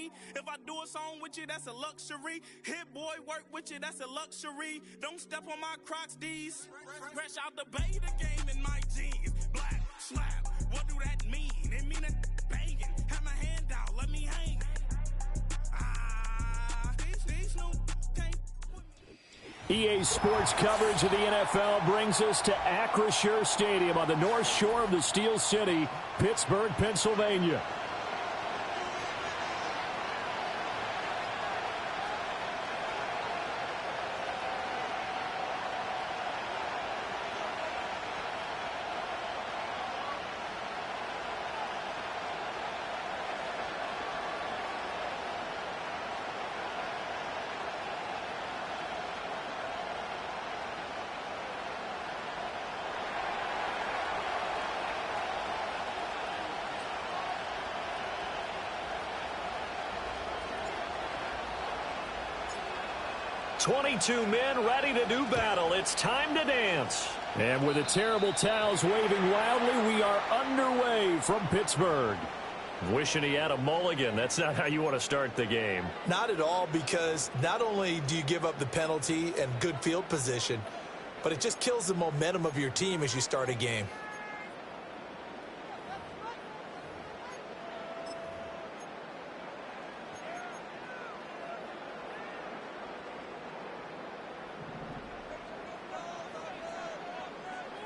me. If I do a song with you, that's a luxury. Hit boy, work with you, that's a luxury. Don't step on my Crocs, D's. Fresh out the bay, the game in my jeans. Black, slap, what do that mean? It mean a banging. Have my hand out, let me hang. EA Sports coverage of the NFL brings us to Acrisure Stadium on the north shore of the Steel City, Pittsburgh, Pennsylvania. "22 men ready to do battle. It's time to dance." And with the terrible towels waving wildly, we are underway from Pittsburgh. Wishing he had a mulligan. That's not how you want to start the game. Not at all, because not only do you give up the penalty and good field position, but it just kills the momentum of your team as you start a game.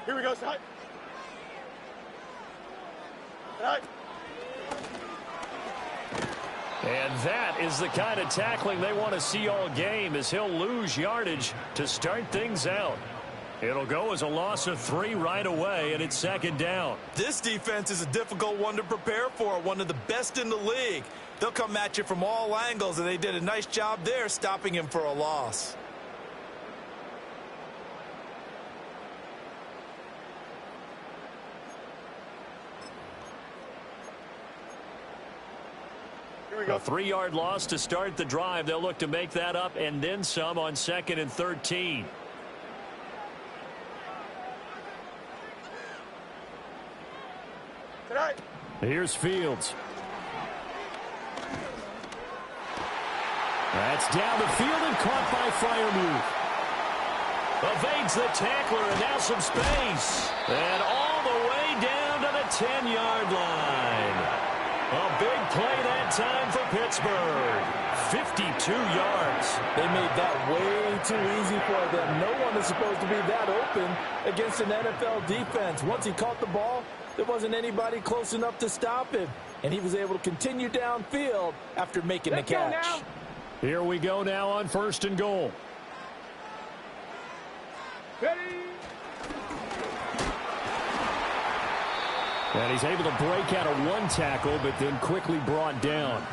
Here we go, side. Side. And that is the kind of tackling they want to see all game, as he'll lose yardage to start things out. It'll go as a loss of 3 right away, and it's second down. This defense is a difficult one to prepare for, one of the best in the league. They'll come at you from all angles, and they did a nice job there stopping him for a loss. A 3-yard loss to start the drive. They'll look to make that up and then some on 2nd and 13. Tonight. Here's Fields. That's down the field and caught by Freiermuth. Evades the tackler, and now some space. And all the way down to the 10-yard line. A big play that time for Pittsburgh. 52 yards. They made that way too easy for them. No one is supposed to be that open against an NFL defense. Once he caught the ball, there wasn't anybody close enough to stop him. And he was able to continue downfield after making the catch. Here we go now on 1st and goal. Ready. And he's able to break out of 1 tackle, but then quickly brought down.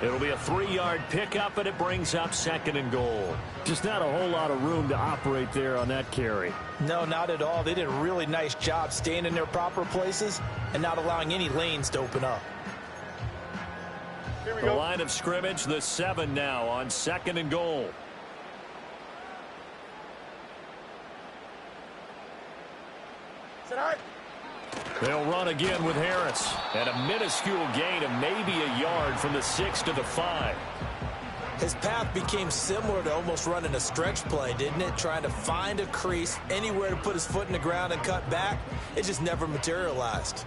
It'll be a 3-yard pickup, and it brings up 2nd and goal. Just not a whole lot of room to operate there on that carry. No, not at all. They did a really nice job staying in their proper places and not allowing any lanes to open up. Here we The go. line of scrimmage, the 7 now on 2nd and goal. Tonight. They'll run again with Harris. And a minuscule gain of maybe a yard from the 6 to the 5. His path became similar to almost running a stretch play, didn't it? Trying to find a crease, anywhere to put his foot in the ground and cut back. It just never materialized.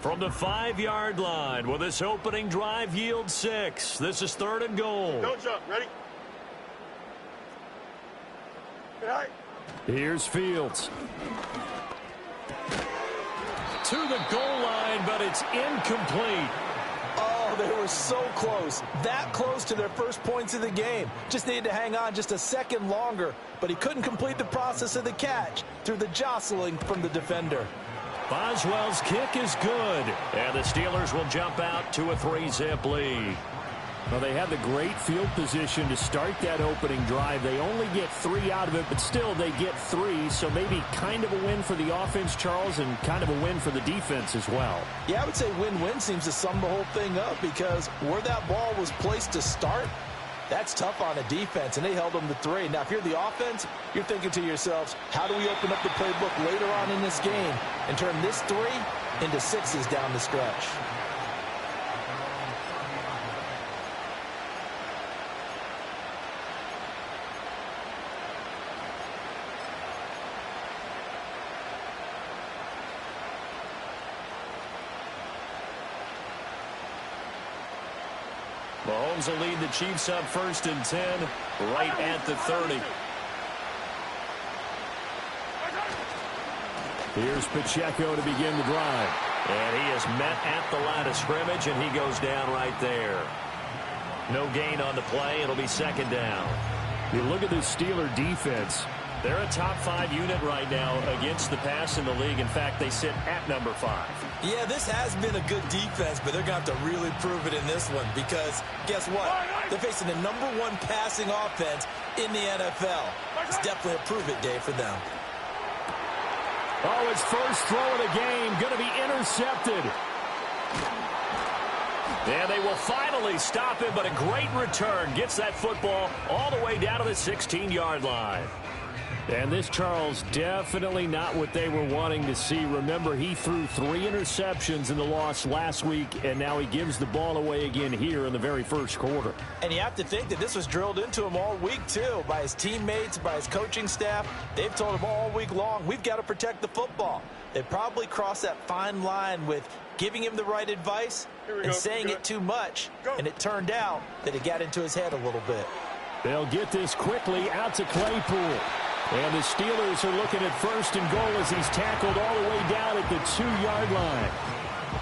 From the 5-yard line, will this opening drive yield 6? This is 3rd and goal. Don't jump. Ready? Tonight. Here's Fields. To the goal line, but it's incomplete. Oh, they were so close. That close to their first points of the game. Just needed to hang on just a second longer, but he couldn't complete the process of the catch through the jostling from the defender. Boswell's kick is good, and the Steelers will jump out to a 3-zip lead. Well, they had the great field position to start that opening drive. They only get 3 out of it, but still they get 3, so maybe kind of a win for the offense, Charles, and kind of a win for the defense as well. Yeah, I would say win-win seems to sum the whole thing up, because where that ball was placed to start, That's tough on a defense, and they held them to 3. Now, if you're the offense, you're thinking to yourselves, how do we open up the playbook later on in this game and turn this 3 into 6s down the stretch? Mahomes will lead the Chiefs up 1st and 10, right at the 30. Here's Pacheco to begin the drive. And he is met at the line of scrimmage, and he goes down right there. No gain on the play. It'll be 2nd down. You look at this Steeler defense. They're a top 5 unit right now against the pass in the league. In fact, they sit at number 5. Yeah, this has been a good defense, but they're going to have to really prove it in this one because guess what? They're facing the number 1 passing offense in the NFL. It's definitely a prove-it day for them. Oh, his first throw of the game going to be intercepted. And they will finally stop him, but a great return. Gets that football all the way down to the 16-yard line. And this, Charles, definitely not what they were wanting to see. Remember, he threw 3 interceptions in the loss last week, and now he gives the ball away again here in the very first quarter. And you have to think that this was drilled into him all week, too, by his teammates, by his coaching staff. They've told him all week long, we've got to protect the football. They probably crossed that fine line with giving him the right advice and saying it too much, and it turned out that it got into his head a little bit. They'll get this quickly out to Claypool. And the Steelers are looking at 1st and goal as he's tackled all the way down at the 2-yard line.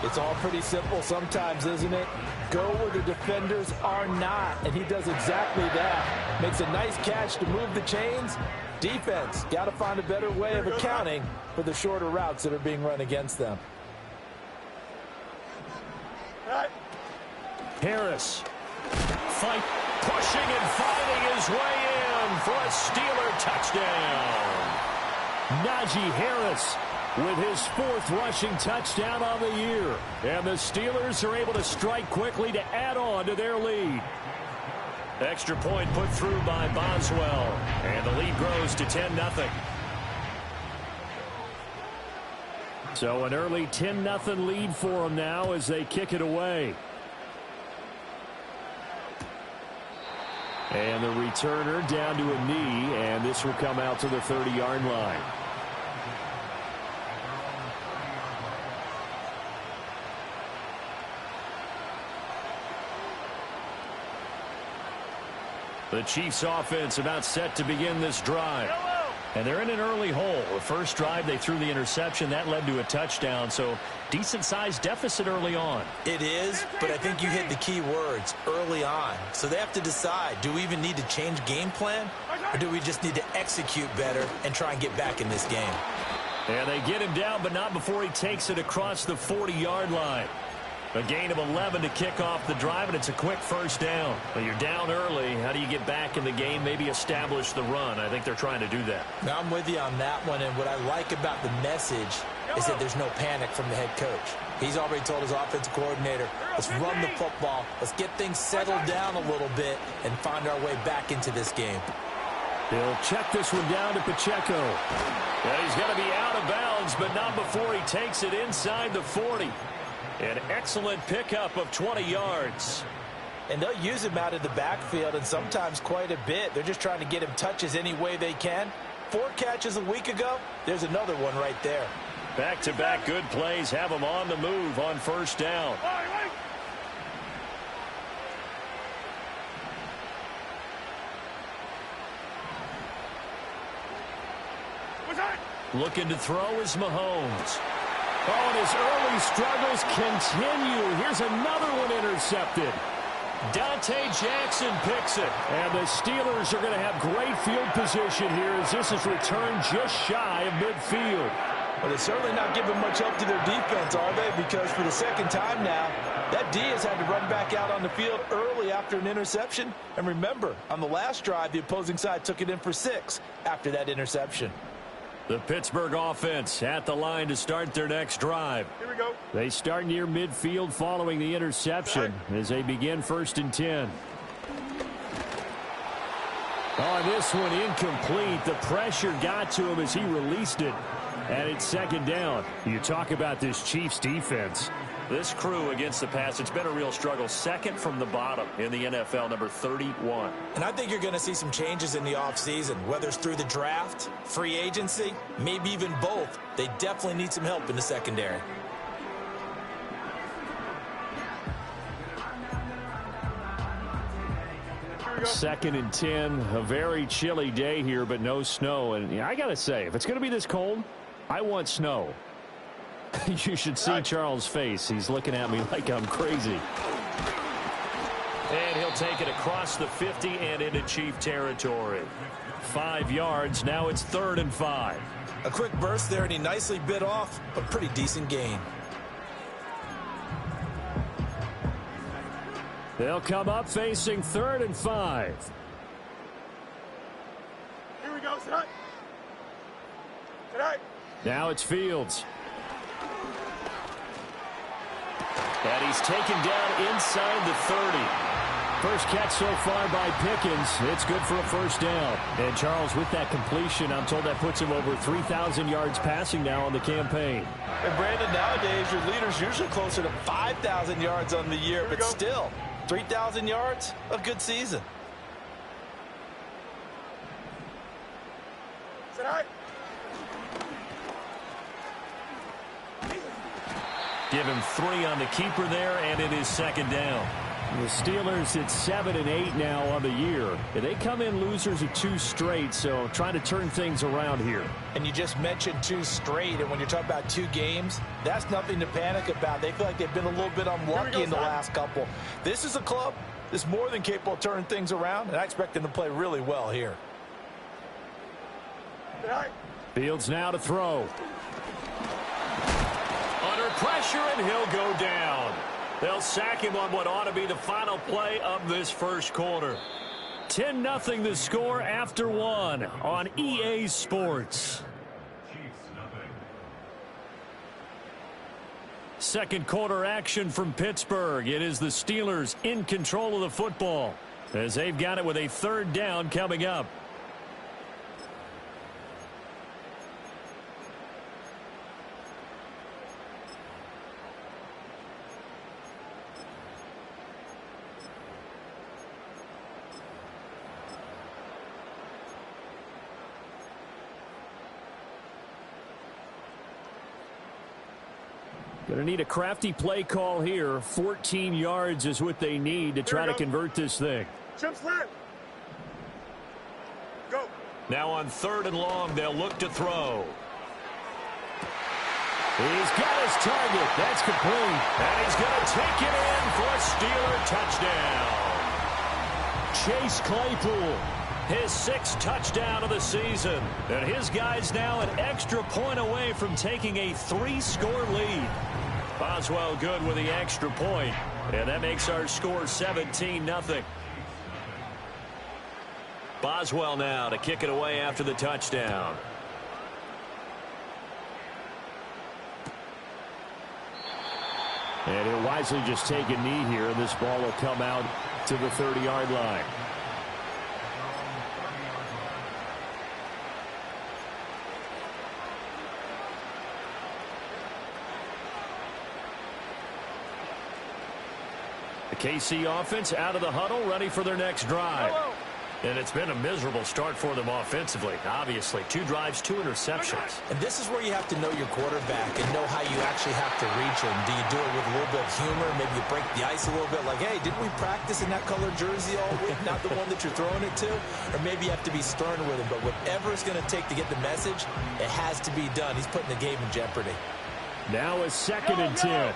It's all pretty simple sometimes, isn't it? Go where the defenders are not, and he does exactly that. Makes a nice catch to move the chains. Defense, got to find a better way of accounting for the shorter routes that are being run against them. Harris, pushing and fighting his way in for a Steeler touchdown. Najee Harris with his 4th rushing touchdown on the year. And the Steelers are able to strike quickly to add on to their lead. Extra point put through by Boswell. And the lead grows to 10-0. So an early 10-0 lead for them now as they kick it away. And the returner down to a knee, and this will come out to the 30-yard line. The Chiefs offense about set to begin this drive. And they're in an early hole. The first drive, they threw the interception. That led to a touchdown, so decent-sized deficit early on. It is, but I think you hit the key words, early on. So they have to decide, do we even need to change game plan, or do we just need to execute better and try and get back in this game? And they get him down, but not before he takes it across the 40-yard line. A gain of 11 to kick off the drive, and it's a quick 1st down. But you're down early. How do you get back in the game, maybe establish the run? I think they're trying to do that. Now, I'm with you on that one, and what I like about the message is that there's no panic from the head coach. He's already told his offensive coordinator, let's run the football, let's get things settled down a little bit and find our way back into this game. He'll check this one down to Pacheco. And he's going to be out of bounds, but not before he takes it inside the 40. An excellent pickup of 20 yards. And they'll use him out of the backfield, and sometimes quite a bit. They're just trying to get him touches any way they can. 4 catches a week ago, there's another one right there. Back-to-back good plays have him on the move on 1st down. Looking to throw is Mahomes. Oh, and his early struggles continue. Here's another one intercepted. Dante Jackson picks it. And the Steelers are going to have great field position here as this is returned just shy of midfield. Well, they're certainly not giving much help to their defense, are they? Because for the 2nd time now, that D has had to run back out on the field early after an interception. And remember, on the last drive, the opposing side took it in for 6 after that interception. The Pittsburgh offense at the line to start their next drive. Here we go. They start near midfield following the interception as they begin 1st and 10. Oh, this one incomplete. The pressure got to him as he released it. And it's second down. You talk about this Chiefs defense. This crew against the pass, it's been a real struggle. Second from the bottom in the NFL, number 31. And I think you're going to see some changes in the offseason, whether it's through the draft, free agency, maybe even both. They definitely need some help in the secondary. Second and 10, a very chilly day here, but no snow. And I got to say, if it's going to be this cold, I want snow. You should see Charles' face. He's looking at me like I'm crazy. And he'll take it across the 50 and into Chief territory. 5 yards. Now it's 3rd and 5. A quick burst there, and he nicely bit off a pretty decent gain. They'll come up facing 3rd and 5. Here we go, tonight. Tonight. Now it's Fields. And he's taken down inside the 30. First catch so far by Pickens. It's good for a first down. And Charles, with that completion, I'm told that puts him over 3,000 yards passing now on the campaign. And Brandon, nowadays your leader's usually closer to 5,000 yards on the year, but still, 3,000 yards, a good season. Tonight. Give him 3 on the keeper there, and it is second down. The Steelers at 7 and 8 now on the year. They come in losers of 2 straight, so trying to turn things around here. And you just mentioned 2 straight, and when you're talking about 2 games, that's nothing to panic about. They feel like they've been a little bit unlucky in the last couple. This is a club that's more than capable of turning things around, and I expect them to play really well here. Tonight. Fields now to throw. Under pressure, and he'll go down. They'll sack him on what ought to be the final play of this first quarter. 10-0 the score after 1 on EA Sports. Second quarter action from Pittsburgh. It is the Steelers in control of the football as they've got it with a 3rd down coming up. Going to need a crafty play call here. 14 yards is what they need to try to convert this thing. Chip slant. Go. Now on 3rd and long, they'll look to throw. He's got his target. That's complete. And he's going to take it in for a Steeler touchdown. Chase Claypool, his 6th touchdown of the season. And his guys now an extra point away from taking a 3-score lead. Boswell good with the extra point. And that makes our score 17-0. Boswell now to kick it away after the touchdown. And he'll wisely just take a knee here, and this ball will come out to the 30-yard line. The KC offense out of the huddle, ready for their next drive. And it's been a miserable start for them offensively. Obviously, 2 drives, 2 interceptions. And this is where you have to know your quarterback and know how you actually have to reach him. Do you do it with a little bit of humor? Maybe you break the ice a little bit like, hey, didn't we practice in that color jersey all week? Not the one that you're throwing it to? Or maybe you have to be stern with him. But whatever it's going to take to get the message, it has to be done. He's putting the game in jeopardy. Now a 2nd and 10.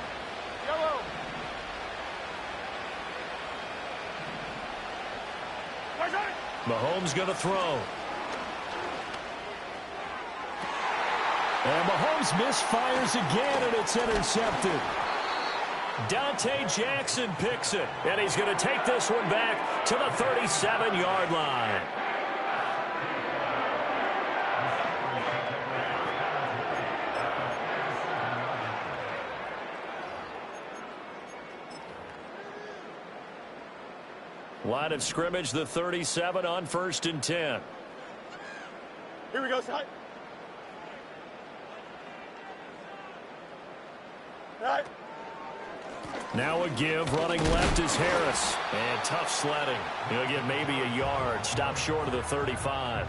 Mahomes going to throw. And Mahomes misfires again, and it's intercepted. Dante Jackson picks it, and he's going to take this one back to the 37-yard line. Line of scrimmage, the 37 on 1st and 10. Here we go, side. Right. Now a give, running left is Harris. And tough sledding. He'll get maybe a yard. Stop short of the 35.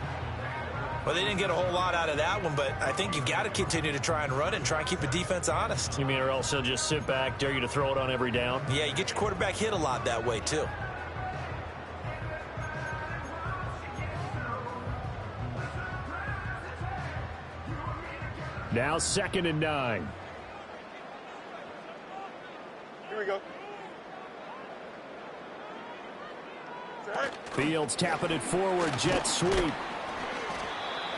Well, they didn't get a whole lot out of that one, but I think you've got to continue to try and run it and try and keep the defense honest. You mean or else he'll just sit back, dare you to throw it on every down? Yeah, you get your quarterback hit a lot that way, too. Now 2nd and 9. Here we go. Side. Fields tapping it forward, jet sweep.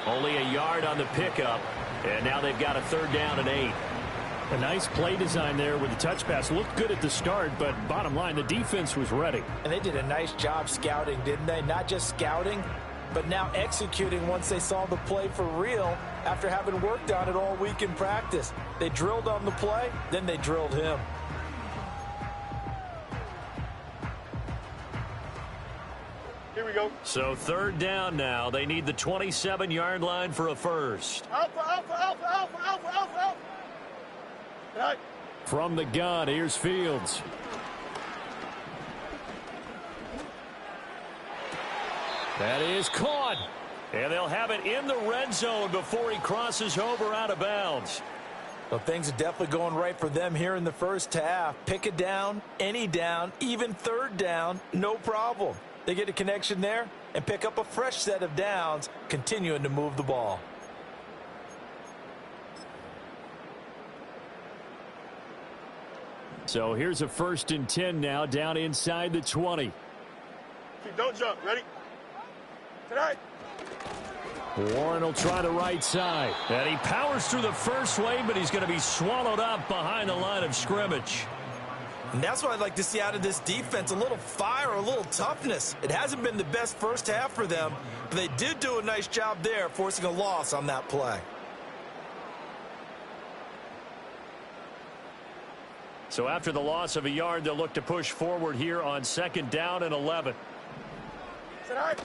Only a yard on the pickup, and now they've got a 3rd down and 8. A nice play design there with the touch pass. Looked good at the start, but bottom line, the defense was ready. And they did a nice job scouting, didn't they? Not just scouting, but now executing once they saw the play for real after having worked on it all week in practice. They drilled on the play, then they drilled him. Here we go. So 3rd down now. They need the 27-yard line for a first. Alpha, alpha, alpha, alpha, alpha, alpha, alpha. Right. From the gun, here's Fields. That is caught. And they'll have it in the red zone before he crosses over out of bounds. Well, things are definitely going right for them here in the first half. Pick a down, any down, even 3rd down, no problem. They get a connection there and pick up a fresh set of downs, continuing to move the ball. So here's a 1st and 10 now, down inside the 20. Don't jump. Ready? Tonight. Warren will try the right side. And he powers through the first wave, but he's going to be swallowed up behind the line of scrimmage. And that's what I'd like to see out of this defense, a little fire, a little toughness. It hasn't been the best first half for them, but they did do a nice job there, forcing a loss on that play. So after the loss of a yard, they'll look to push forward here on 2nd down and 11. Tonight.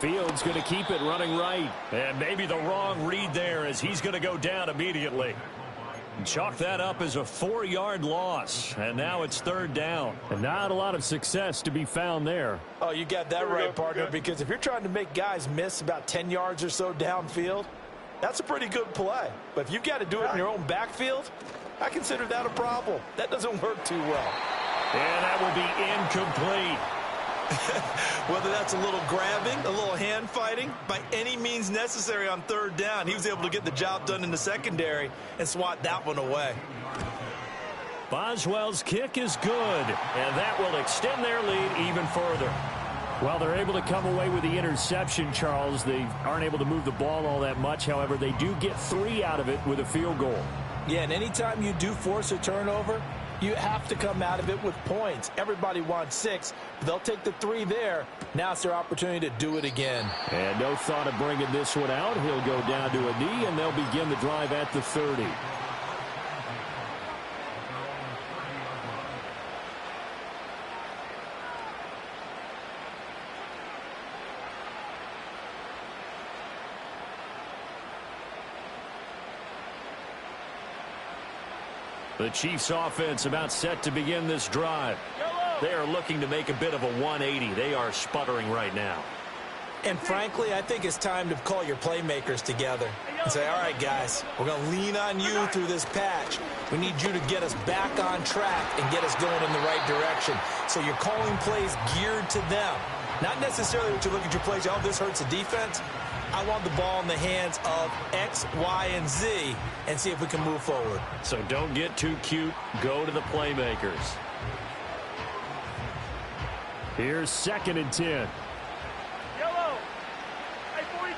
Fields going to keep it running right. And maybe the wrong read there as he's going to go down immediately. Chalk that up as a 4-yard loss. And now it's 3rd down. And not a lot of success to be found there. Oh, you got that right, partner, because if you're trying to make guys miss about 10 yards or so downfield, that's a pretty good play. But if you've got to do it in your own backfield, I consider that a problem. That doesn't work too well. And that will be incomplete. Whether that's a little grabbing, a little hand fighting, by any means necessary on 3rd down, he was able to get the job done in the secondary and swat that one away. Boswell's kick is good, and that will extend their lead even further. Well, they're able to come away with the interception, Charles. They aren't able to move the ball all that much. However, they do get 3 out of it with a field goal. Yeah, and anytime you do force a turnover, you have to come out of it with points. Everybody wants 6, but they'll take the 3 there. Now it's their opportunity to do it again. And no thought of bringing this one out. He'll go down to a knee, and they'll begin the drive at the 30. The Chiefs offense about set to begin this drive. They are looking to make a bit of a 180. They are sputtering right now. And frankly, I think it's time to call your playmakers together and say, all right, guys, we're going to lean on you through this patch. We need you to get us back on track and get us going in the right direction. So you're calling plays geared to them. Not necessarily what you look at your plays, oh, this hurts the defense. I want the ball in the hands of X, Y, and Z and see if we can move forward. So don't get too cute. Go to the playmakers. Here's 2nd and 10. Yellow. Hey, 43.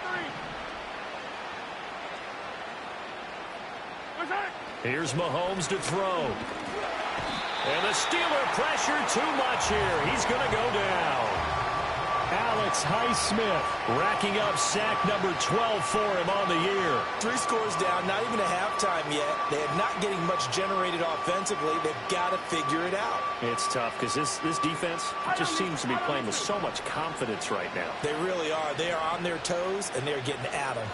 What's that? Here's Mahomes to throw. And the Steeler pressure too much here. He's going to go down. Alex Highsmith racking up sack number 12 for him on the year. 3 scores down, not even a halftime yet. They are not getting much generated offensively. They've got to figure it out. It's tough because this defense just seems to be playing with so much confidence right now. They really are. They are on their toes, and they're getting at them.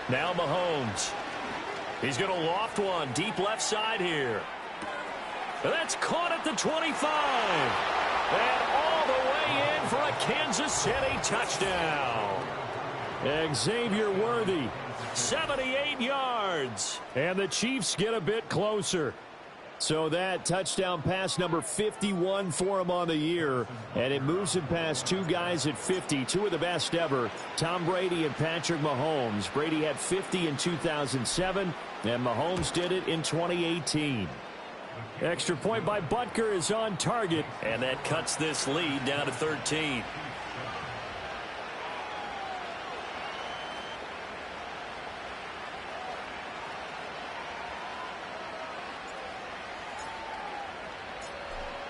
Now Mahomes. He's going to loft one deep left side here. That's caught at the 25. And all the way in for a Kansas City touchdown. Xavier Worthy, 78 yards. And the Chiefs get a bit closer. So that touchdown pass number 51 for him on the year. And it moves him past 2 guys at 50, 2 of the best ever, Tom Brady and Patrick Mahomes. Brady had 50 in 2007, and Mahomes did it in 2018. Extra point by Butker is on target, and that cuts this lead down to 13.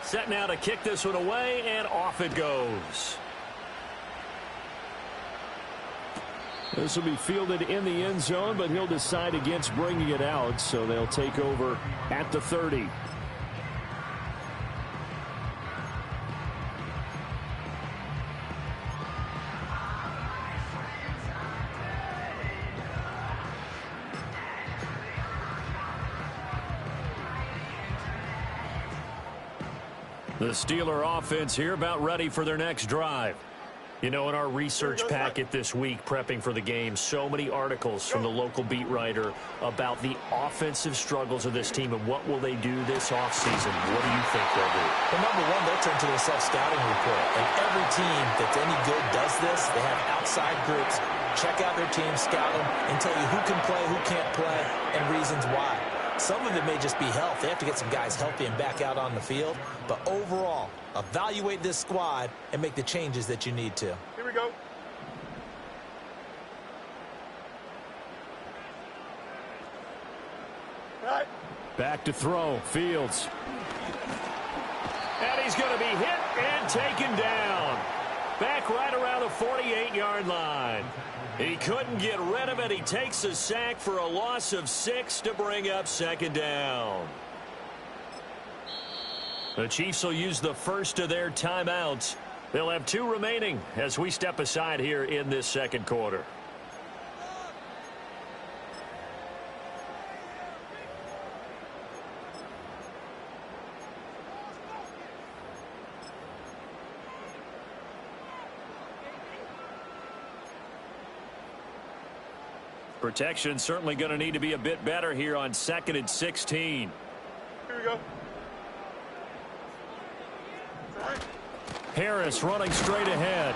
Set now to kick this one away, and off it goes. This will be fielded in the end zone, but he'll decide against bringing it out, so they'll take over at the 30. The Steeler offense here about ready for their next drive. You know, in our research packet this week, prepping for the game, so many articles from the local beat writer about the offensive struggles of this team and what will they do this offseason. What do you think they'll do? Well, number one, they'll turn to their self-scouting report. And every team that's any good does this. They have outside groups. Check out their team, scout them, and tell you who can play, who can't play, and reasons why. Some of it may just be health. They have to get some guys healthy and back out on the field. But overall, evaluate this squad and make the changes that you need to. Here we go. All right. Back to throw. Fields. And he's going to be hit and taken down. Back right around the 48-yard line. He couldn't get rid of it. He takes a sack for a loss of 6 to bring up second down. The Chiefs will use the first of their timeouts. They'll have 2 remaining as we step aside here in this second quarter. Protection certainly going to need to be a bit better here on 2nd and 16. Here we go. All right. Harris running straight ahead.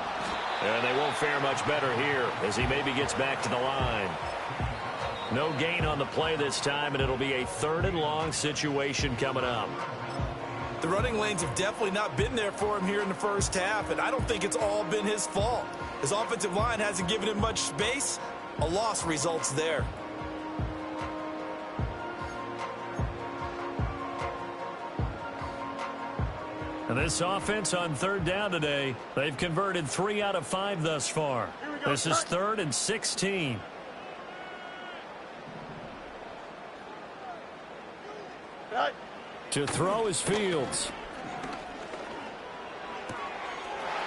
And they won't fare much better here as he maybe gets back to the line. No gain on the play this time, and it'll be a 3rd and long situation coming up. The running lanes have definitely not been there for him here in the first half, and I don't think it's all been his fault. His offensive line hasn't given him much space. A loss results there. And this offense on 3rd down today, they've converted 3 out of 5 thus far. This is 3rd and 16. Right. To throw is Fields.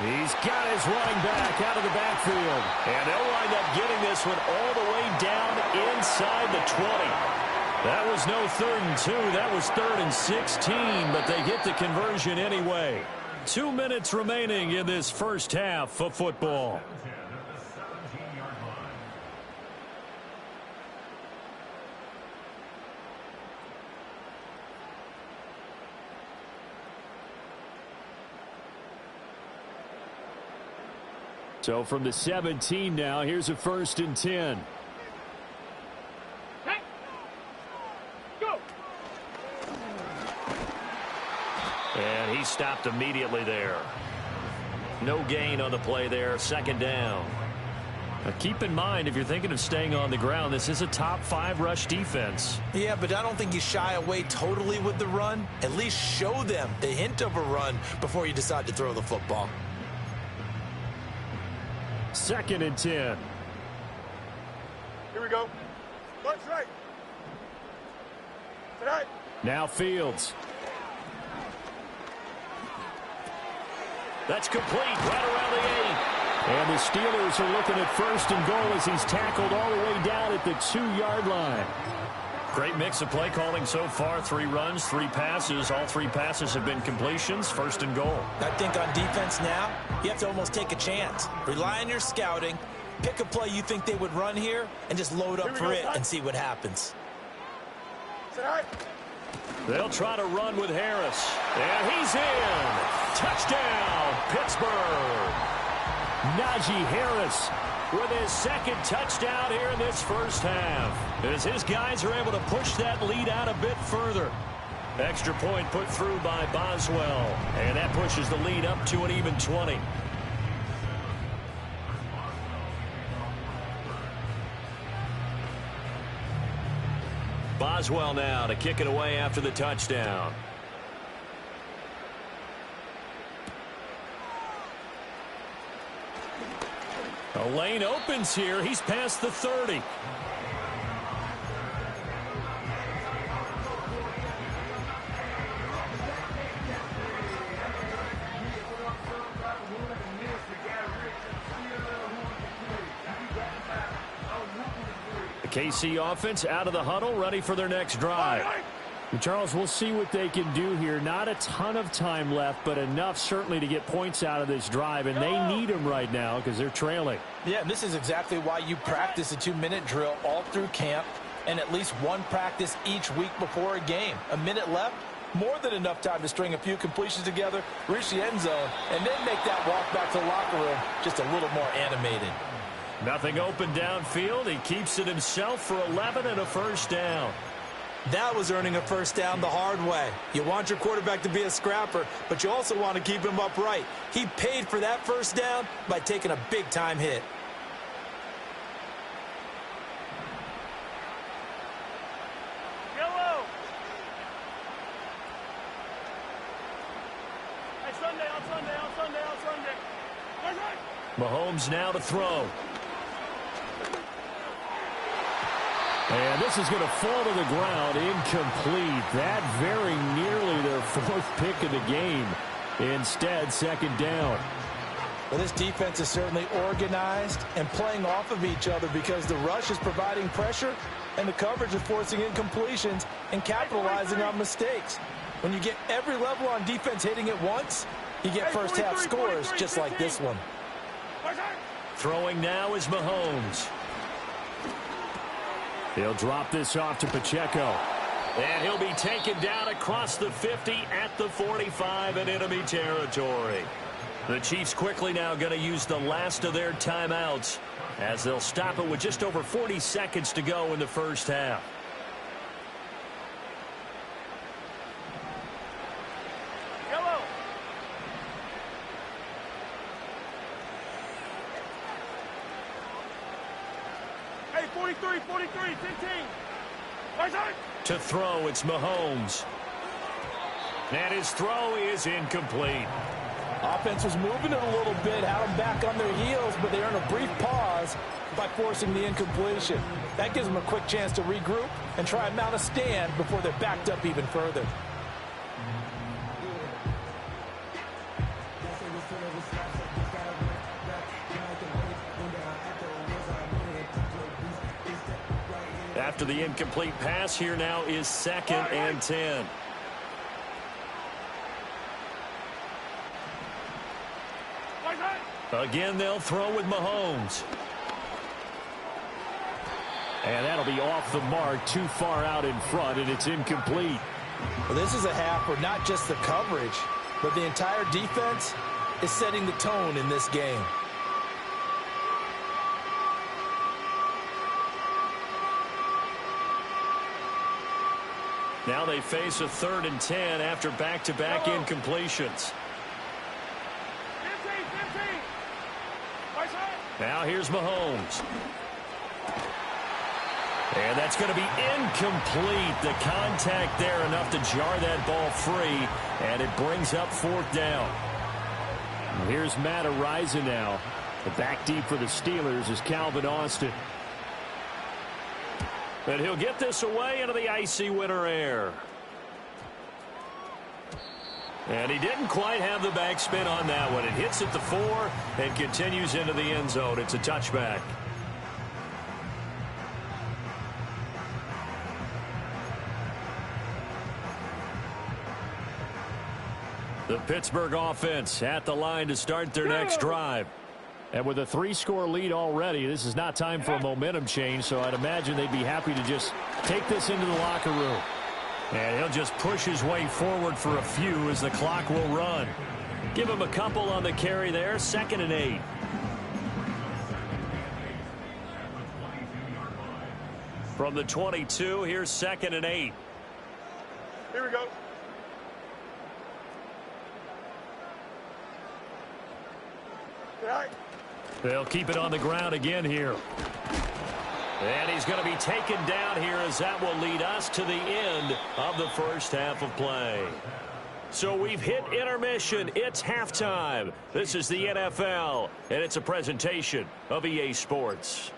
He's got his running back out of the backfield. And they'll wind up getting this one all the way down inside the 20. That was no 3rd and 2. That was 3rd and 16, but they get the conversion anyway. 2 minutes remaining in this first half of football. So from the 17 now, here's a 1st and 10. Hey. Go. And he stopped immediately there. No gain on the play there, 2nd down. Now keep in mind, if you're thinking of staying on the ground, this is a top 5 rush defense. Yeah, but I don't think you shy away totally with the run. At least show them the hint of a run before you decide to throw the football. 2nd and 10. Here we go. One straight. Tonight. Now Fields. That's complete right around the 8. And the Steelers are looking at 1st and goal as he's tackled all the way down at the 2-yard line. Great mix of play calling so far. 3 runs, 3 passes. All 3 passes have been completions. 1st and goal. I think on defense now, you have to almost take a chance. Rely on your scouting. Pick a play you think they would run here and just load up for it and see what happens. They'll try to run with Harris. And he's in. Touchdown, Pittsburgh. Najee Harris with his 2nd touchdown here in this first half, as his guys are able to push that lead out a bit further. Extra point put through by Boswell, and that pushes the lead up to an even 20. Boswell now to kick it away after the touchdown. A lane opens here. He's past the 30. The KC offense out of the huddle, ready for their next drive. Charles, we'll see what they can do here. Not a ton of time left, but enough certainly to get points out of this drive, and they need them right now because they're trailing. Yeah, and this is exactly why you practice a 2-minute drill all through camp and at least one practice each week before a game. A minute left, more than enough time to string a few completions together, reach the end zone, and then make that walk back to the locker room just a little more animated. Nothing open downfield. He keeps it himself for 11 and a 1st down. That was earning a 1st down the hard way. You want your quarterback to be a scrapper, but you also want to keep him upright. He paid for that 1st down by taking a big-time hit. Yellow. Hey, Sunday, on Sunday, on Sunday, on Sunday. Right, right. Mahomes now to throw. And this is going to fall to the ground, incomplete. That very nearly their 4th pick of the game. Instead, 2nd down. Well, this defense is certainly organized and playing off of each other because the rush is providing pressure and the coverage is forcing incompletions and capitalizing on mistakes. When you get every level on defense hitting at once, you get first-half scores just like this one. Throwing now is Mahomes. He'll drop this off to Pacheco. And he'll be taken down across the 50 at the 45 in enemy territory. The Chiefs quickly now going to use the last of their timeouts as they'll stop it with just over 40 seconds to go in the first half. Yellow. Hey, 43, 43, 15. Right side. To throw, it's Mahomes. And his throw is incomplete. Offense was moving it a little bit, had them back on their heels, but they earned a brief pause by forcing the incompletion. That gives them a quick chance to regroup and try and mount a stand before they're backed up even further. After the incomplete pass, here now is 2nd and 10. Again, they'll throw with Mahomes. And that'll be off the mark, too far out in front, and it's incomplete. Well, this is a half where not just the coverage, but the entire defense is setting the tone in this game. Now they face a 3rd and 10 after back-to-back incompletions. 15, 15. Right side. Now here's Mahomes. And that's going to be incomplete. The contact there enough to jar that ball free, and it brings up 4th down. And here's Matt Araiza now. The back deep for the Steelers is Calvin Austin. And he'll get this away into the icy winter air. And he didn't quite have the backspin on that one. It hits at the 4 and continues into the end zone. It's a touchback. The Pittsburgh offense at the line to start their next drive. And with a 3-score lead already, this is not time for a momentum change, so I'd imagine they'd be happy to just take this into the locker room. And he'll just push his way forward for a few as the clock will run. Give him a couple on the carry there, 2nd and 8. From the 22, here's 2nd and 8. Here we go. All right. They'll keep it on the ground again here. And he's going to be taken down here as that will lead us to the end of the first half of play. So we've hit intermission. It's halftime. This is the NFL, and it's a presentation of EA Sports.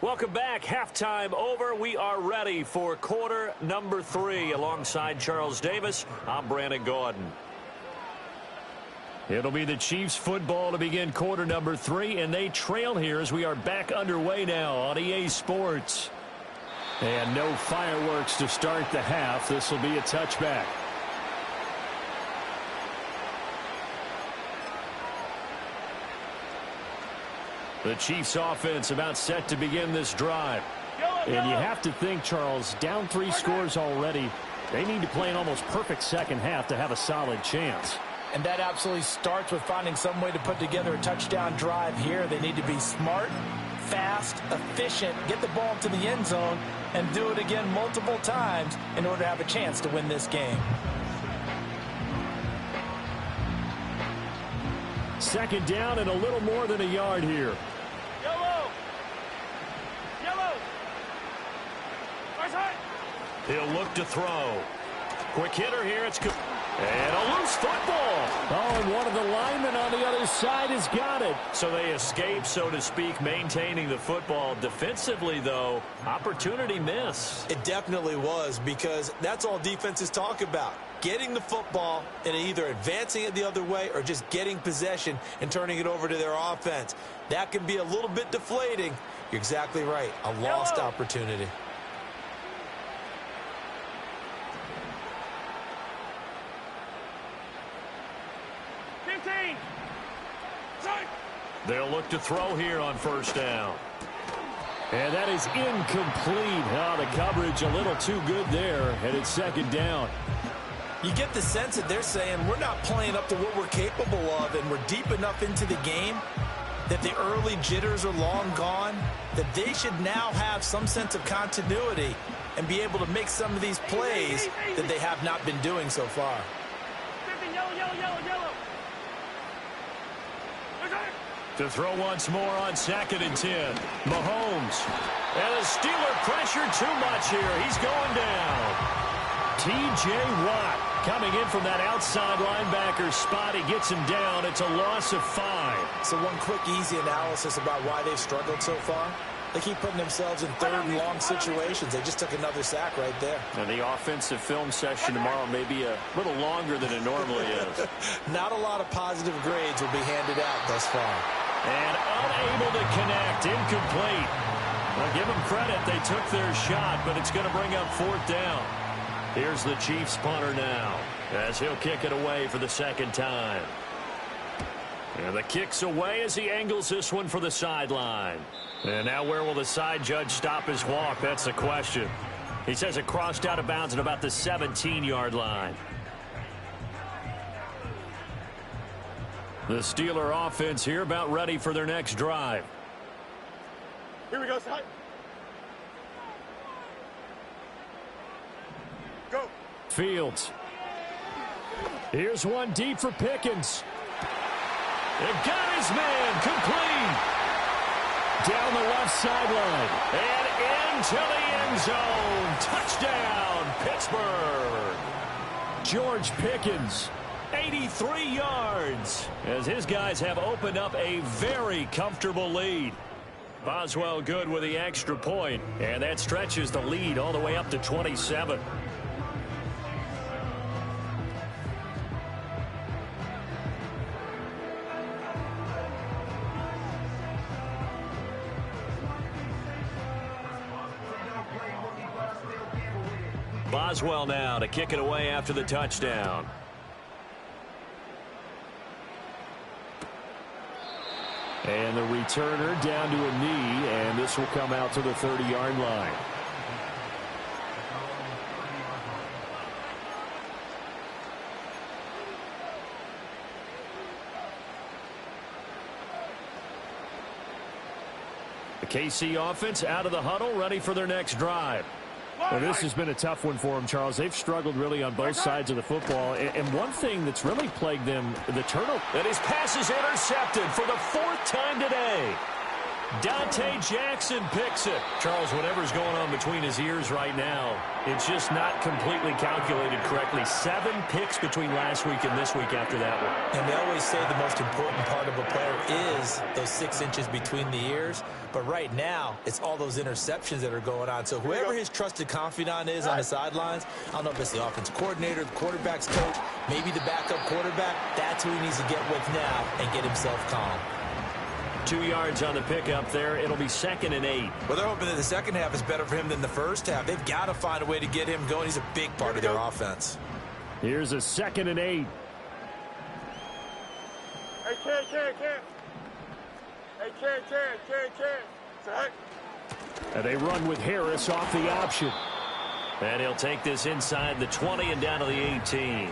Welcome back. Halftime over. We are ready for quarter number 3. Alongside Charles Davis, I'm Brandon Gaudin. It'll be the Chiefs football to begin quarter number 3, and they trail here as we are back underway now on EA Sports. And no fireworks to start the half. This will be a touchback. The Chiefs offense about set to begin this drive. And you have to think, Charles, down 3 scores already. They need to play an almost perfect second half to have a solid chance. And that absolutely starts with finding some way to put together a touchdown drive here. They need to be smart, fast, efficient, get the ball to the end zone, and do it again multiple times in order to have a chance to win this game. 2nd down and a little more than a yard here. Yellow. Yellow. Right side. He'll look to throw. Quick hitter here. It's good. And a loose football. Oh, and one of the linemen on the other side has got it. So they escape, so to speak, maintaining the football. Defensively, though, opportunity miss. It definitely was, because that's all defenses talk about. Getting the football and either advancing it the other way or just getting possession and turning it over to their offense. That can be a little bit deflating. You're exactly right. A lost opportunity. They'll look to throw here on 1st down. And that is incomplete. Oh, the coverage a little too good there, and it's 2nd down. You get the sense that they're saying we're not playing up to what we're capable of, and we're deep enough into the game that the early jitters are long gone, that they should now have some sense of continuity and be able to make some of these plays that they have not been doing so far. To throw once more on 2nd and 10. Mahomes. And the Steeler pressure too much here. He's going down. T.J. Watt coming in from that outside linebacker spot. He gets him down. It's a loss of 5. So one quick, easy analysis about why they've struggled so far. They keep putting themselves in 3rd and long situations. They just took another sack right there. And the offensive film session tomorrow may be a little longer than it normally is. Not a lot of positive grades will be handed out thus far. And unable to connect. Incomplete. Well, give them credit. They took their shot, but it's going to bring up 4th down. Here's the Chiefs punter now as he'll kick it away for the 2nd time. And the kick's away as he angles this one for the sideline. And now where will the side judge stop his walk? That's the question. He says it crossed out of bounds at about the 17-yard line. The Steeler offense here about ready for their next drive. Here we go, side. Fields. Here's one deep for Pickens. It got his man complete. Down the left sideline and into the end zone. Touchdown, Pittsburgh. George Pickens, 83 yards, as his guys have opened up a very comfortable lead. Boswell good with the extra point, and that stretches the lead all the way up to 27. Boswell now to kick it away after the touchdown. And the returner down to a knee, and this will come out to the 30-yard line. The KC offense out of the huddle, ready for their next drive. Well, this has been a tough one for them, Charles. They've struggled really on both sides of the football. And one thing that's really plagued them, the turnover. And his pass is intercepted for the 4th time today. Dante Jackson picks it. Charles, whatever's going on between his ears right now, it's just not completely calculated correctly. 7 picks between last week and this week after that one. And they always say the most important part of a player is those 6 inches between the ears. But right now, it's all those interceptions that are going on. So whoever his trusted confidant is on the sidelines, I don't know if it's the offensive coordinator, the quarterback's coach, maybe the backup quarterback, that's who he needs to get with now and get himself calm. 2 yards on the pickup there. It'll be 2nd and 8. Well, they're hoping that the second half is better for him than the first half. They've got to find a way to get him going. He's a big part of their offense. Here's a 2nd and 8. Hey, Ken. And they run with Harris off the option. And he'll take this inside the 20 and down to the 18.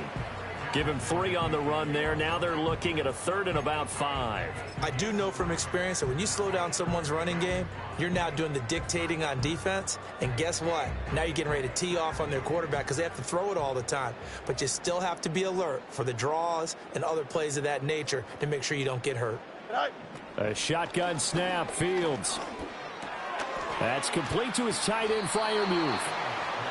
Give him 3 on the run there. Now they're looking at a 3rd and about 5. I do know from experience that when you slow down someone's running game, you're now doing the dictating on defense. And guess what? Now you're getting ready to tee off on their quarterback because they have to throw it all the time. But you still have to be alert for the draws and other plays of that nature to make sure you don't get hurt. A shotgun snap, Fields. That's complete to his tight end, Freiermuth.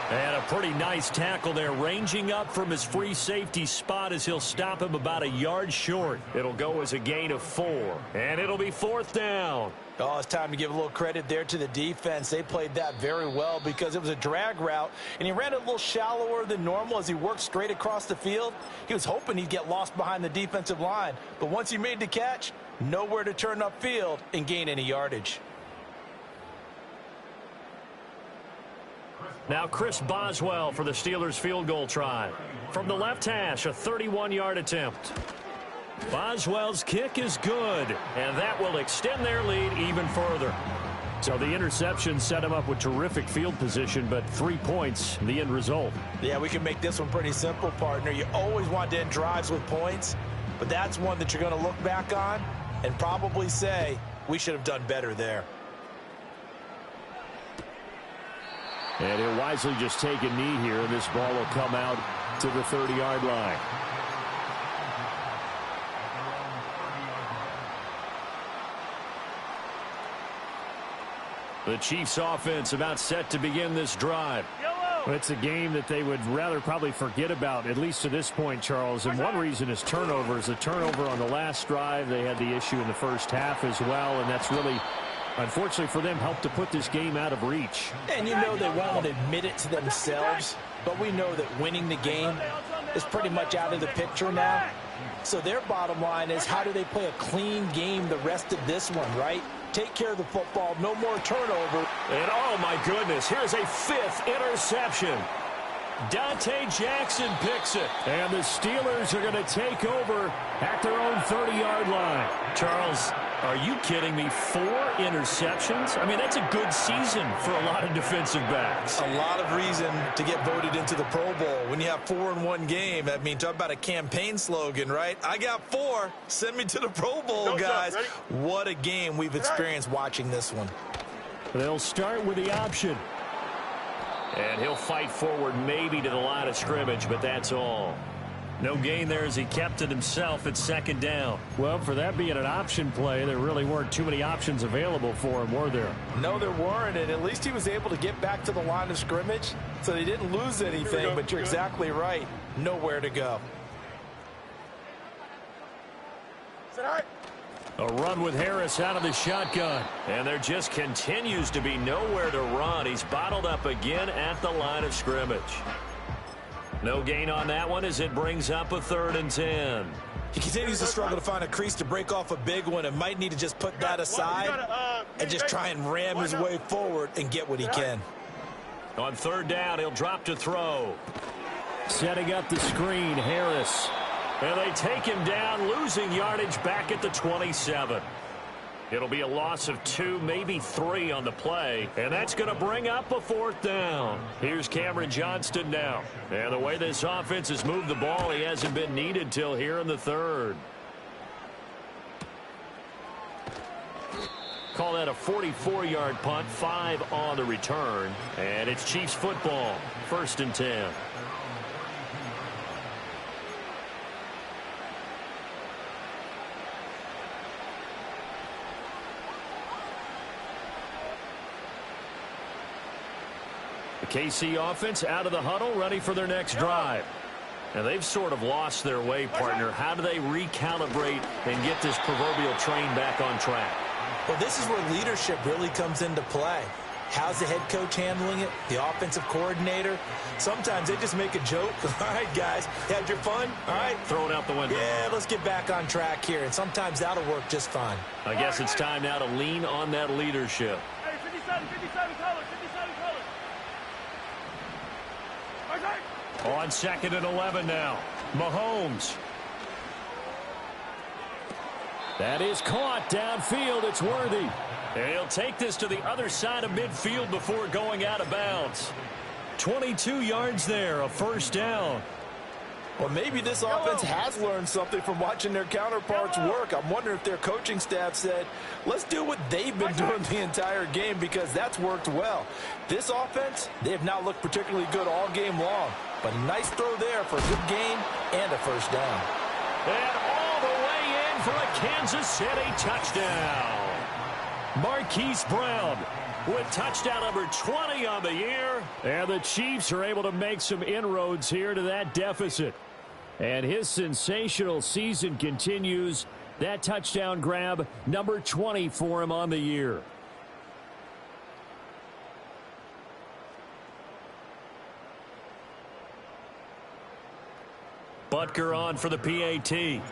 And a pretty nice tackle there, ranging up from his free safety spot as he'll stop him about a yard short. It'll go as a gain of 4, and it'll be 4th down. Oh, it's time to give a little credit there to the defense. They played that very well because it was a drag route, and he ran it a little shallower than normal as he worked straight across the field. He was hoping he'd get lost behind the defensive line, but once he made the catch, nowhere to turn upfield and gain any yardage. Now Chris Boswell for the Steelers field goal try. From the left hash, a 31-yard attempt. Boswell's kick is good, and that will extend their lead even further. So the interception set him up with terrific field position, but 3 points, the end result. Yeah, we can make this one pretty simple, partner. You always want to end drives with points, but that's one that you're going to look back on and probably say, we should have done better there. And he'll wisely just take a knee here, and this ball will come out to the 30-yard line. The Chiefs offense about set to begin this drive. It's a game that they would rather probably forget about, at least to this point, Charles. And one reason is turnovers. The turnover on the last drive, they had the issue in the first half as well, and that's really, unfortunately for them, helped to put this game out of reach. And you know they won't admit it to themselves, but we know that winning the game is pretty much out of the picture now. So their bottom line is, how do they play a clean game the rest of this one, right? Take care of the football, no more turnover. And oh my goodness, here's a 5th interception. Dante Jackson picks it. And the Steelers are going to take over at their own 30-yard line. Charles, are you kidding me? 4 interceptions? I mean, that's a good season for a lot of defensive backs. A lot of reason to get voted into the Pro Bowl. When you have 4 in one game, I mean, talk about a campaign slogan, right? I got 4. Send me to the Pro Bowl, guys. What a game we've experienced watching this one. They'll start with the option. And he'll fight forward maybe to the line of scrimmage, but that's all. No gain there as he kept it himself at second down. Well, for that being an option play, there really weren't too many options available for him, were there? No, there weren't, and at least he was able to get back to the line of scrimmage, so they didn't lose anything, but you're exactly right. Nowhere to go. A run with Harris out of the shotgun. And there just continues to be nowhere to run. He's bottled up again at the line of scrimmage. No gain on that one as it brings up a 3rd and 10. He continues to struggle to find a crease to break off a big one and might need to just put that aside and just try and ram his way forward and get what he can. On 3rd down, he'll drop to throw. Setting up the screen, Harris. And they take him down, losing yardage back at the 27. It'll be a loss of 2, maybe 3 on the play, and that's going to bring up a 4th down. Here's Cameron Johnston now. And the way this offense has moved the ball, he hasn't been needed till here in the 3rd. Call that a 44-yard punt, 5 on the return, and it's Chiefs football, 1st and 10. The KC offense out of the huddle, ready for their next drive. And they've sort of lost their way, partner. How do they recalibrate and get this proverbial train back on track? Well, this is where leadership really comes into play. How's the head coach handling it? The offensive coordinator? Sometimes they just make a joke. All right, guys, had your fun? All right. Throw it out the window. Yeah, let's get back on track here. And sometimes that'll work just fine. I guess it's time now to lean on that leadership. Hey, 57 colors, 57 colors. On 2nd and 11 now. Mahomes. That is caught downfield. It's Worthy. And he'll take this to the other side of midfield before going out of bounds. 22 yards there, a 1st down. Well, maybe this offense has learned something from watching their counterparts work. I'm wondering if their coaching staff said, let's do what they've been doing the entire game, because that's worked well. This offense, they have not looked particularly good all game long. But a nice throw there for a good gain and a 1st down. And all the way in for a Kansas City touchdown. Marquise Brown with touchdown number 20 on the year. And the Chiefs are able to make some inroads here to that deficit. And his sensational season continues. That touchdown grab, number 20 for him on the year. Butker on for the PAT.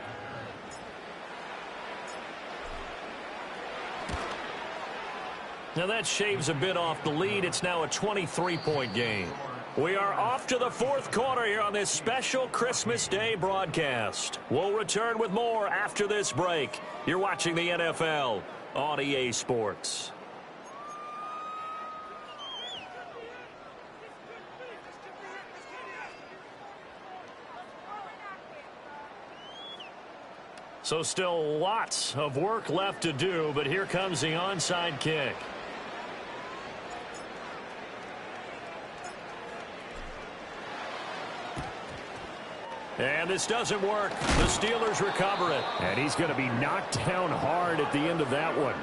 Now that shaves a bit off the lead. It's now a 23-point game. We are off to the 4th quarter here on this special Christmas Day broadcast. We'll return with more after this break. You're watching the NFL on EA Sports. So still lots of work left to do, but here comes the onside kick. And this doesn't work. The Steelers recover it. And he's going to be knocked down hard at the end of that one.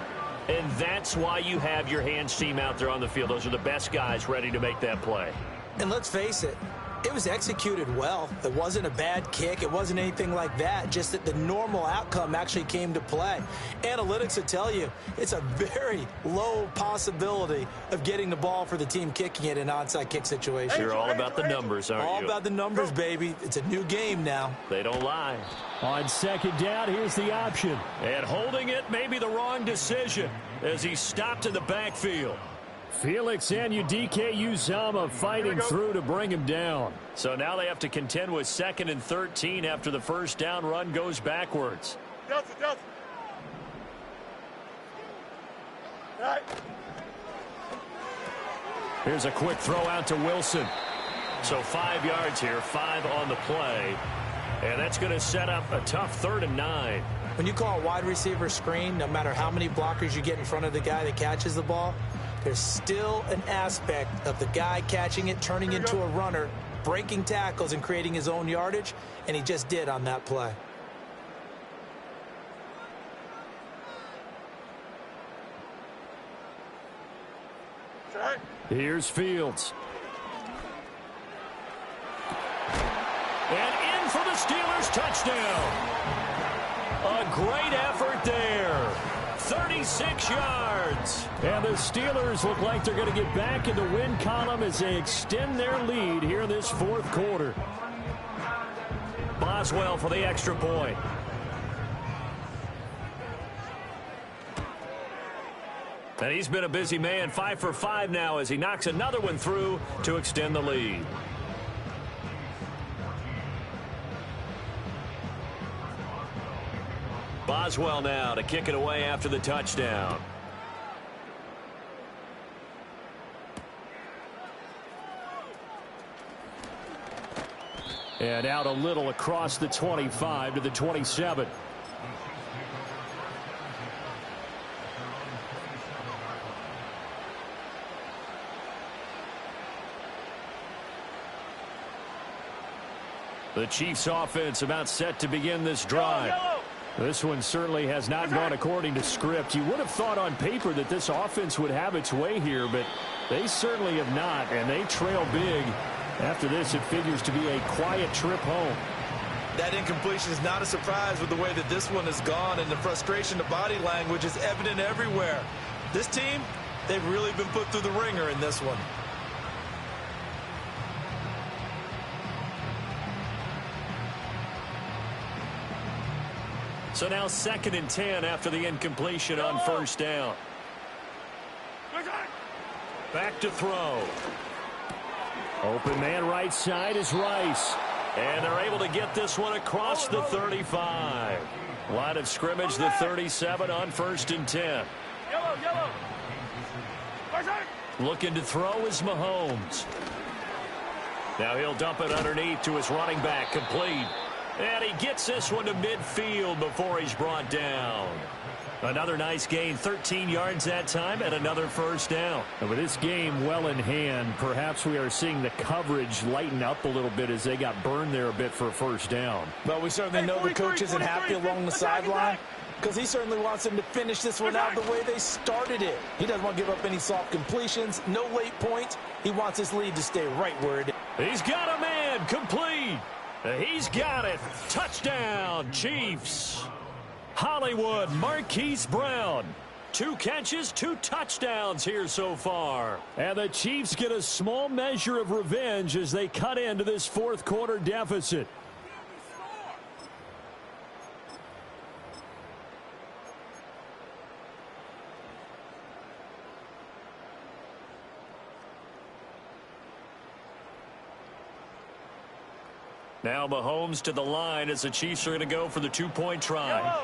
And that's why you have your hands team out there on the field. Those are the best guys ready to make that play. And let's face it, it was executed well. It wasn't a bad kick. It wasn't anything like that. Just that the normal outcome actually came to play. Analytics will tell you it's a very low possibility of getting the ball for the team kicking it in an onside kick situation. You're all about the numbers, aren't you? All about the numbers, baby. It's a new game now. They don't lie. On 2nd down, here's the option. And holding it may be the wrong decision as he stopped in the backfield. Felix Anudike-Uzomah fighting through to bring him down. So now they have to contend with 2nd and 13 after the 1st down run goes backwards. Delta. Right. Here's a quick throw out to Wilson. So 5 yards here, 5 on the play. And that's going to set up a tough 3rd and 9. When you call a wide receiver screen, no matter how many blockers you get in front of the guy that catches the ball, there's still an aspect of the guy catching it, turning into a runner, breaking tackles and creating his own yardage, and he just did on that play. Here's Fields. And in for the Steelers touchdown. A great effort there. 36 yards. And the Steelers look like they're going to get back in the win column as they extend their lead here in this fourth quarter. Boswell for the extra point. And he's been a busy man, 5 for 5 now as he knocks another one through to extend the lead. Boswell now to kick it away after the touchdown. And out a little across the 25 to the 27. The Chiefs offense about set to begin this drive. This one certainly has not gone according to script. You would have thought on paper that this offense would have its way here, but they certainly have not, and they trail big. After this, it figures to be a quiet trip home. That incompletion is not a surprise with the way that this one has gone, and the frustration, the body language is evident everywhere. This team, they've really been put through the ringer in this one. So now 2nd and 10 after the incompletion on first down. Back to throw. Open man right side is Rice. And they're able to get this one across the 35. Line of scrimmage, the 37 on 1st and 10. Looking to throw is Mahomes. Now he'll dump it underneath to his running back, complete. And he gets this one to midfield before he's brought down. Another nice gain, 13 yards that time, and another first down. And with this game well in hand, perhaps we are seeing the coverage lighten up a little bit as they got burned there a bit for a first down. But we certainly know the coach isn't happy along the sideline because he certainly wants them to finish this one out the way they started it. He doesn't want to give up any soft completions, no late points. He wants his lead to stay right where it is. He's got a man, complete. He's got it. Touchdown, Chiefs. Hollywood, Marquise Brown. 2 catches, 2 touchdowns here so far. And the Chiefs get a small measure of revenge as they cut into this fourth quarter deficit. Now Mahomes to the line as the Chiefs are going to go for the 2-point try.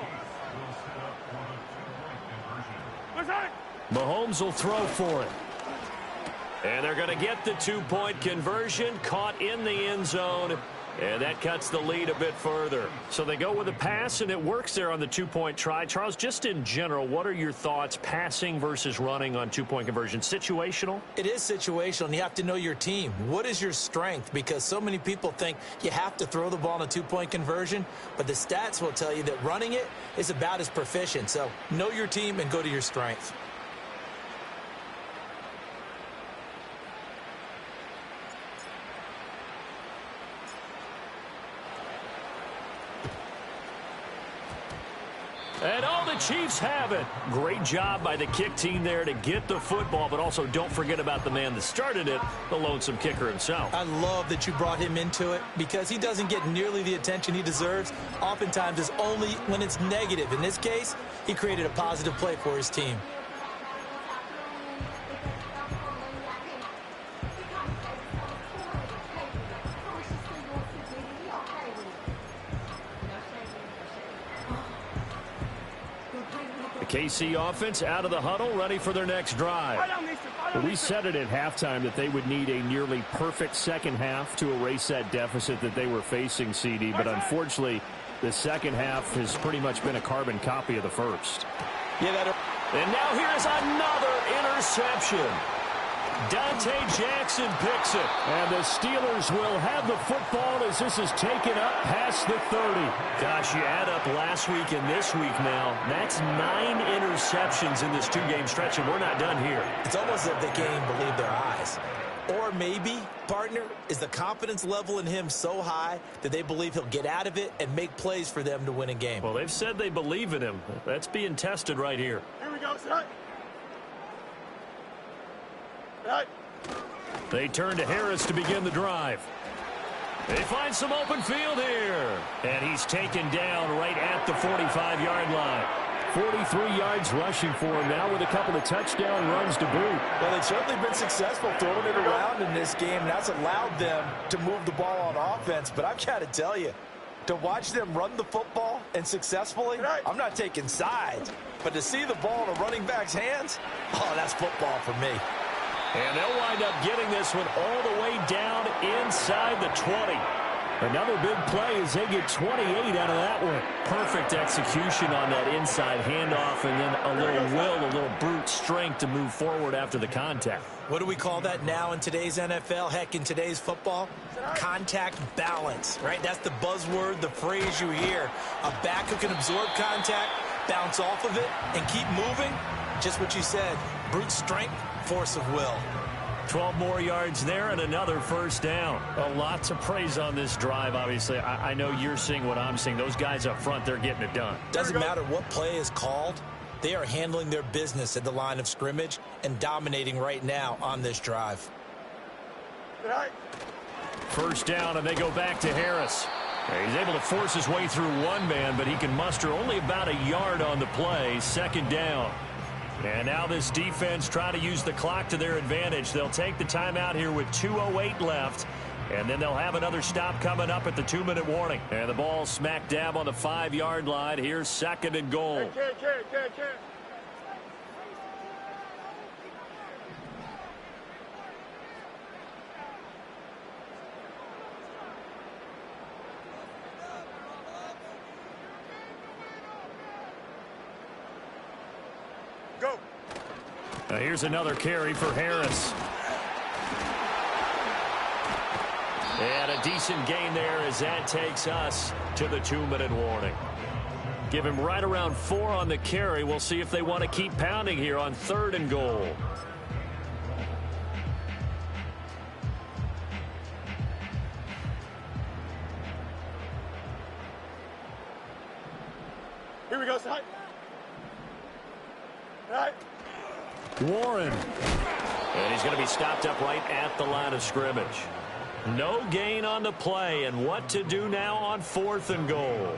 Mahomes will throw for it. And they're going to get the 2-point conversion, caught in the end zone. And that cuts the lead a bit further. So they go with a pass, and it works there on the 2-point try. Charles, just in general, what are your thoughts passing versus running on 2-point conversion? Situational? It is situational, and you have to know your team. What is your strength? Because so many people think you have to throw the ball in a 2-point conversion, but the stats will tell you that running it is about as proficient. So know your team and go to your strength. And all the Chiefs have it. Great job by the kick team there to get the football, but also don't forget about the man that started it, the lonesome kicker himself. I love that you brought him into it because he doesn't get nearly the attention he deserves. Oftentimes it's only when it's negative. In this case, he created a positive play for his team. KC offense out of the huddle, ready for their next drive. We said it at halftime that they would need a nearly perfect second half to erase that deficit that they were facing, CD, but unfortunately, the second half has pretty much been a carbon copy of the first. Yeah, And now here's another interception. Dante Jackson picks it. And the Steelers will have the football as this is taken up past the 30. Gosh, you add up last week and this week now. That's 9 interceptions in this 2-game stretch, and we're not done here. It's almost as if they can't even believe their eyes. Or maybe, partner, is the confidence level in him so high that they believe he'll get out of it and make plays for them to win a game. Well, they've said they believe in him. That's being tested right here. Here we go, son. Right. They turn to Harris to begin the drive. They find some open field here. And he's taken down right at the 45-yard line. 43 yards rushing for him now with a couple of touchdown runs to boot. Well, they've certainly been successful throwing it around in this game. That's allowed them to move the ball on offense. But I've got to tell you, to watch them run the football and successfully, I'm not taking sides. But to see the ball in a running back's hands, oh, that's football for me. And they'll wind up getting this one all the way down inside the 20. Another big play as they get 28 out of that one. Perfect execution on that inside handoff, and then a little brute strength to move forward after the contact. What do we call that now in today's NFL? Heck, in today's football? Contact balance, right? That's the buzzword, the phrase you hear. A back who can absorb contact, bounce off of it, and keep moving. Just what you said, brute strength, force of will. 12 more yards there and another first down. A lot to praise on this drive, obviously. I know you're seeing what I'm seeing. Those guys up front, they're getting it done. Doesn't matter what play is called. They are handling their business at the line of scrimmage and dominating right now on this drive. Right. First down, and they go back to Harris. He's able to force his way through one man, but he can muster only about a yard on the play. Second down. And now this defense trying to use the clock to their advantage. They'll take the timeout here with 2:08 left. And then they'll have another stop coming up at the 2-minute warning. And the ball smack dab on the 5-yard line. Here's second and goal. Carry. Go. Now here's another carry for Harris. And a decent gain there as that takes us to the 2-minute warning. Give him right around 4 on the carry. We'll see if they want to keep pounding here on 3rd and goal. Here we go, son. Right. Warren. And he's going to be stopped up right at the line of scrimmage. No gain on the play, and what to do now on 4th and goal.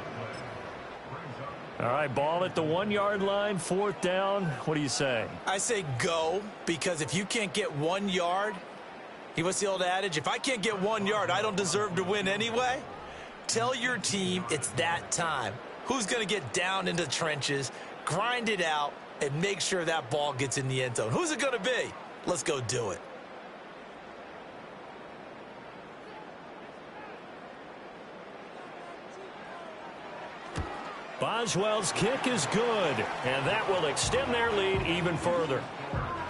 All right, ball at the 1-yard line, 4th down. What do you say? I say go, because if you can't get 1 yard, what's the old adage? If I can't get 1 yard, I don't deserve to win anyway. Tell your team it's that time. Who's going to get down into the trenches, grind it out, and make sure that ball gets in the end zone? Who's it going to be? Let's go do it. Boswell's kick is good, and that will extend their lead even further.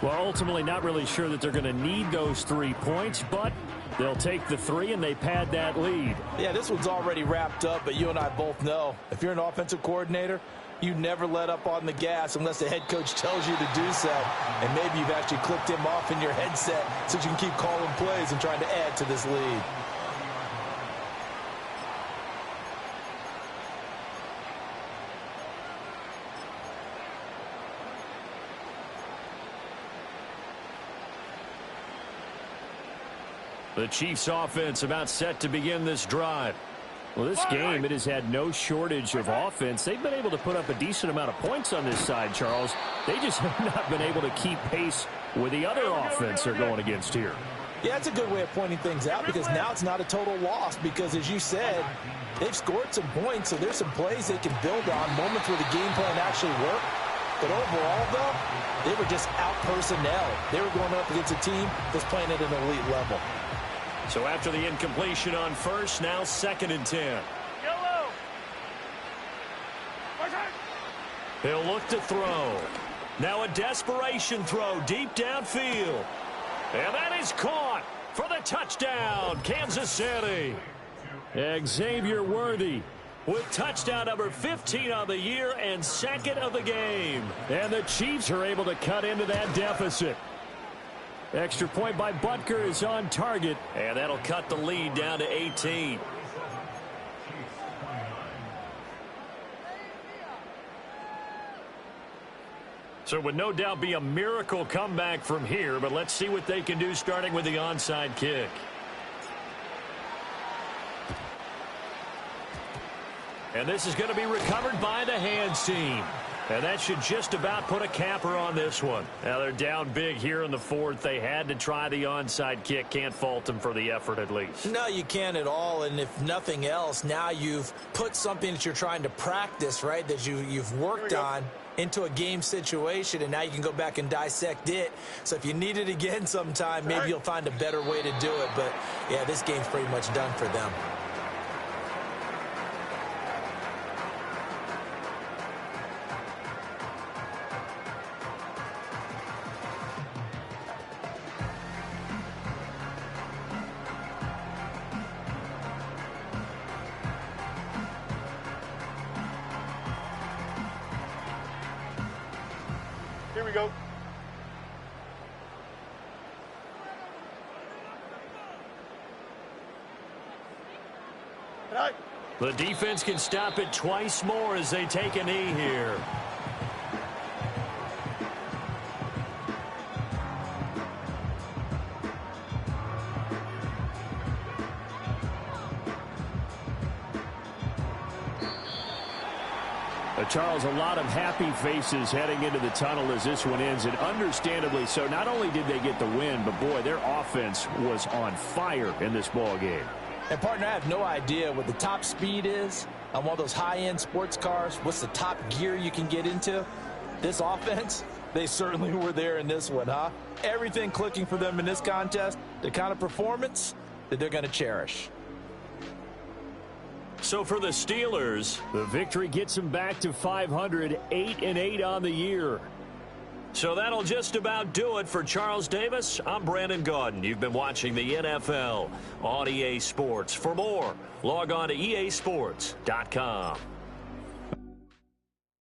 Well, ultimately not really sure that they're going to need those 3 points, but they'll take the 3 and they pad that lead. Yeah, this one's already wrapped up, but you and I both know if you're an offensive coordinator, you never let up on the gas unless the head coach tells you to do so. And maybe you've actually clicked him off in your headset so you can keep calling plays and trying to add to this lead. The Chiefs offense about set to begin this drive. Well, this game, it has had no shortage of offense. They've been able to put up a decent amount of points on this side, Charles. They just have not been able to keep pace with the other offense they're going against here. Yeah, it's a good way of pointing things out because now it's not a total loss because, as you said, they've scored some points, so there's some plays they can build on, moments where the game plan actually worked. But overall, though, they were just out-personnel. They were going up against a team that's playing at an elite level. So after the incompletion on first, now 2nd and 10. Yellow. He'll look to throw. Now a desperation throw deep downfield. And that is caught for the touchdown, Kansas City. Xavier Worthy with touchdown number 15 on the year and second of the game. And the Chiefs are able to cut into that deficit. Extra point by Butker is on target, and that'll cut the lead down to 18. So it would no doubt be a miracle comeback from here, but let's see what they can do starting with the onside kick. And this is going to be recovered by the hands team. And that should just about put a capper on this one. Now they're down big here in the fourth. They had to try the onside kick. Can't fault them for the effort at least. No, you can't at all. And if nothing else, now you've put something that you're trying to practice, right, that you've worked on into a game situation, and now you can go back and dissect it. So if you need it again sometime, maybe you'll find a better way to do it. But, yeah, this game's pretty much done for them. Here we go. Right. The defense can stop it twice more as they take a knee here. Charles, a lot of happy faces heading into the tunnel as this one ends, and understandably so. Not only did they get the win, but, boy, their offense was on fire in this ball game. And, partner, I have no idea what the top speed is on one of those high-end sports cars. What's the top gear you can get into? This offense, they certainly were there in this one, huh? Everything clicking for them in this contest, the kind of performance that they're going to cherish. So for the Steelers, the victory gets them back to 500, 8-8 on the year. So that'll just about do it for Charles Davis. I'm Brandon Gaudin. You've been watching the NFL on EA Sports. For more, log on to easports.com.